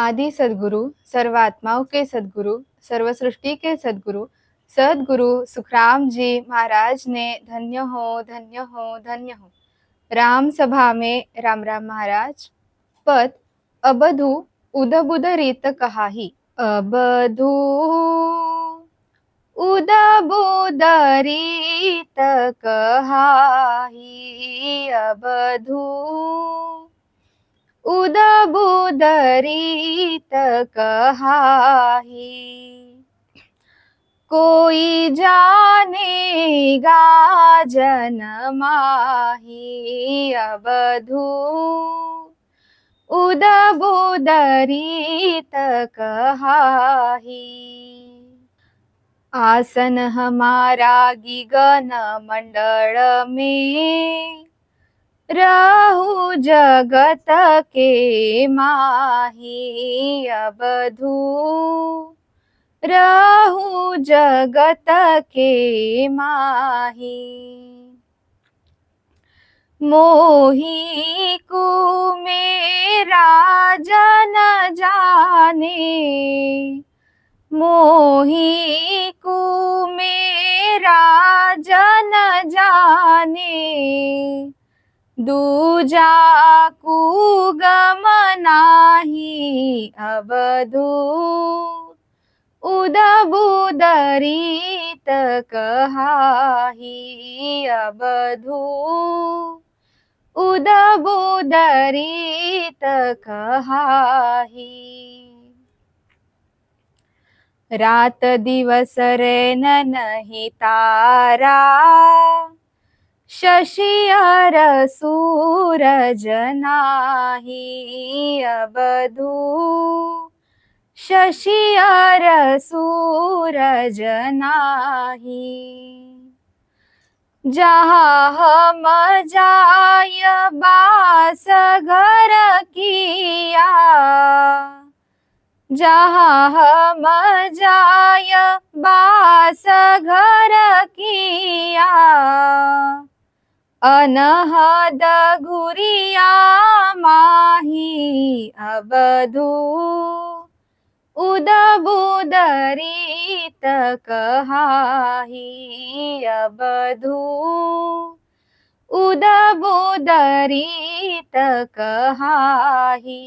आदि सद्गुरु, सर्व आत्माओं के सद्गुरु, सर्व सृष्टि के सद्गुरु, सद्गुरु सुखराम जी महाराज ने धन्य हो, धन्य हो, धन्य हो। राम सभा में राम राम महाराज। पद अबधू उदबुद रीत कहाही। अबधू उदबुद रीत कहाही। अबधू उदबुद रीत कहाही। कोई जानेगा जन माही। अबधू उदबुद रीत कहाही। आसन हमारा गगन मंडल में, रहु जगत के माही। अबधू रहु जगत के माही। मोही को मेरा जन जाने, मोही को मेरा जन जाने। दूजा को गम नाही। अबधू उदबुद रीत कहाही। अबधू उदबुद रीत कहाही। रात दिवस रैन नहीं तारा, शशि अर सूरज नाही। अबधू शशि अर सूरज नाही। जहाँ हम जाय बास घर किया, जहाँ हम जाय बास घर किया। अनहद घुरिया माही। अबधू उदबुद रीत कहाही। अबधू उदबुद रीत कहाही।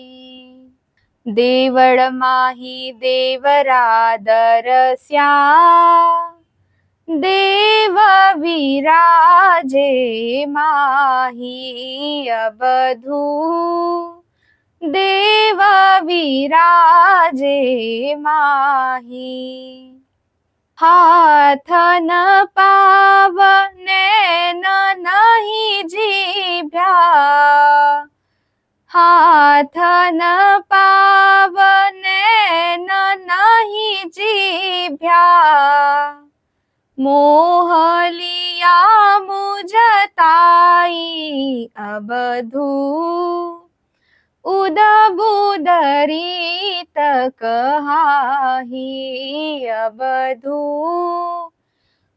देवळ माही देवरा दरस्या, देव विराजे माही। अबधू देव विराजे माही। हाथ न पाव नैन नहीं जीभ्या, हाथ न पाव नैन नहीं जीभ्या। मोह लिया मुझ ताई। अबधू उदबुद रीत कहाही। अबधू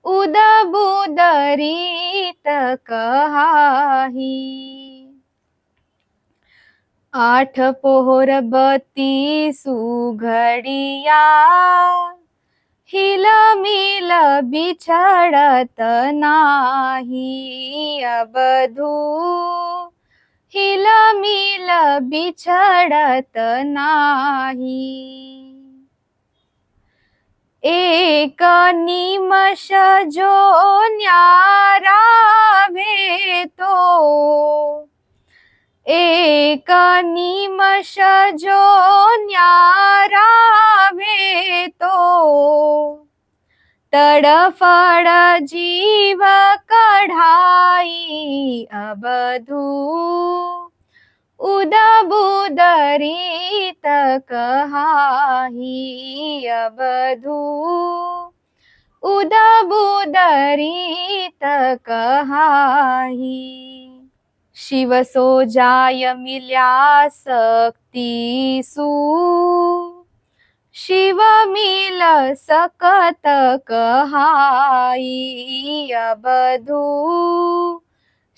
उदबुद रीत कहाही। आठ पोहर बत्ती सुघड़िया, हिल मिल बिछड़त नाही। अबधू हिल मिल बिछड़त नाही। एक निमष जो न्यारा वे तो, एक निमष जो न्यारा वे तो। तड़फड़ जीव कढ़ाई। अबधू उदबुद रीत कहाही। अबधू उदबुद रीत कहाही। शिव सो जाय मिल्या शक्ति सु, शिव मिल सकत कहाई। अबधू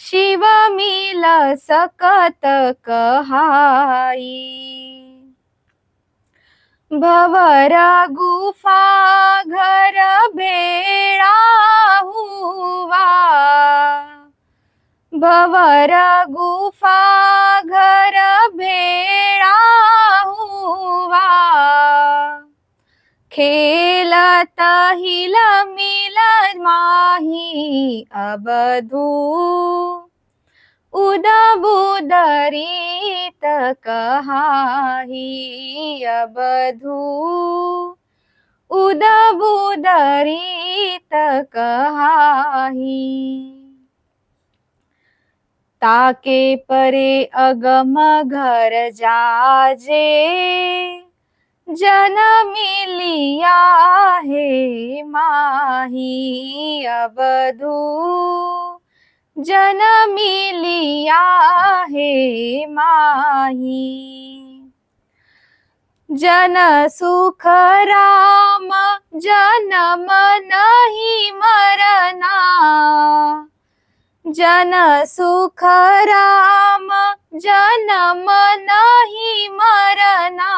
शिव मिल सकत कहाई। भंवर गुफा घर भेड़ा हुआ, भंवर गुफा घर भेड़ा हुआ, खेलत हिल मिल माही अबधू, उद बुदरीत कहाही अबधू, उद बुदरीत कहाही। ताके परे अगम घर जाजे, जनमी लिया है माही अबधू, जनमी लिया है माही। जन सुख राम जनम नहीं मरना, जन सुख राम जनम नहीं मरना,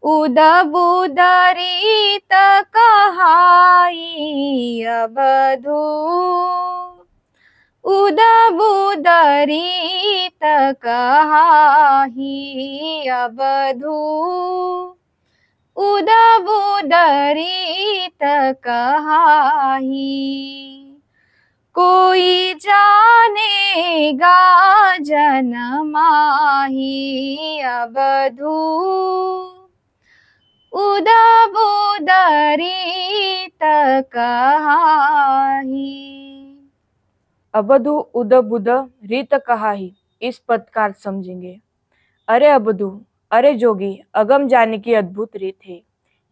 उद बुदरीत कहाई अबधू, उद बुदरीत कहाही अबधू, उद बुदरीत कहाही। कोई जानेगा जनमाही अबधू, उद बुदरीत कहाही। अबधू उद बुद रीत कहाही इस पद का अर्थ समझेंगे। अरे अबधू, अरे जोगी, अगम जाने की अद्भुत रीत है।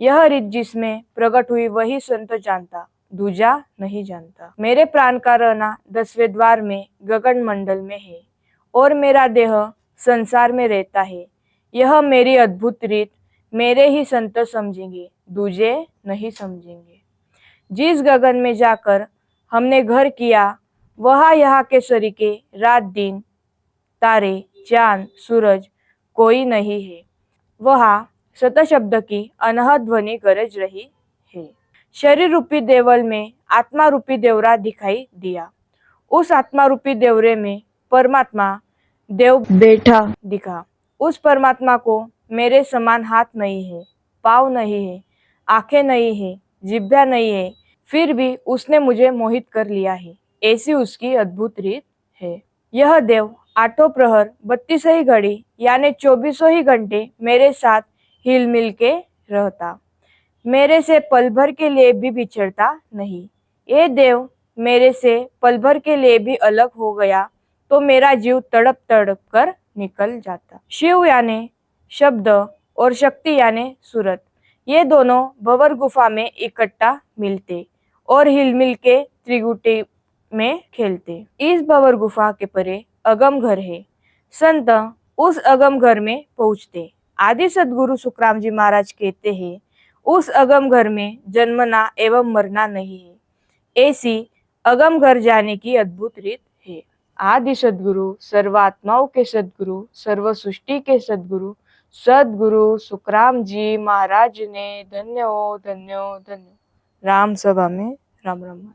यह रीत जिसमें प्रकट हुई वही संत जानता, दूजा नहीं जानता। मेरे प्राण का रहना 10वें द्वार में गगन मंडल में है और मेरा देह संसार में रहता है। यह मेरी अद्भुत रीत मेरे ही संत समझेंगे, दूजे नहीं समझेंगे। जिस गगन में जाकर हमने घर किया, वहाँ यहाँ के सरीके रात दिन, तारे, चांद, सूरज कोई नहीं है। वहाँ सत शब्द की अनहद ध्वनि गरज रही है। शरीर रूपी देवल में आत्मा रूपी देवरा दिखाई दिया। उस आत्मा रूपी देवरे में परमात्मा देव बैठा दिखा। उस परमात्मा को मेरे समान हाथ नहीं है, पाँव नहीं है, आंखें नहीं है, जिह्वा नहीं है, फिर भी उसने मुझे मोहित कर लिया है। ऐसी उसकी अद्भुत रीत है। यह देव 8 प्रहर 32 ही घड़ी यानी 24 ही घंटे मेरे साथ हिल मिल के रहता, मेरे से पल भर के लिए भी बिछड़ता नहीं। ये देव मेरे से पल भर के लिए भी अलग हो गया तो मेरा जीव तड़प तड़प कर निकल जाता। शिव यानी शब्द और शक्ति यानी सूरत, ये दोनों भंवर गुफा में इकट्ठा मिलते और हिलमिल के त्रिगुटी में खेलते। इस भंवर गुफा के परे अगम घर है। संत उस अगम घर में पहुंचते। आदि सदगुरु सुखराम जी महाराज कहते हैं, उस अगम घर में जन्मना एवं मरना नहीं है। ऐसी अगम घर जाने की अद्भुत रीत है। आदि सदगुरु, सर्वात्माओं के सदगुरु, सर्व सृष्टि के सदगुरु, सदगुरु सुखराम जी महाराज ने धन्य हो, धन्य हो, धन्य। राम सभा में राम राम।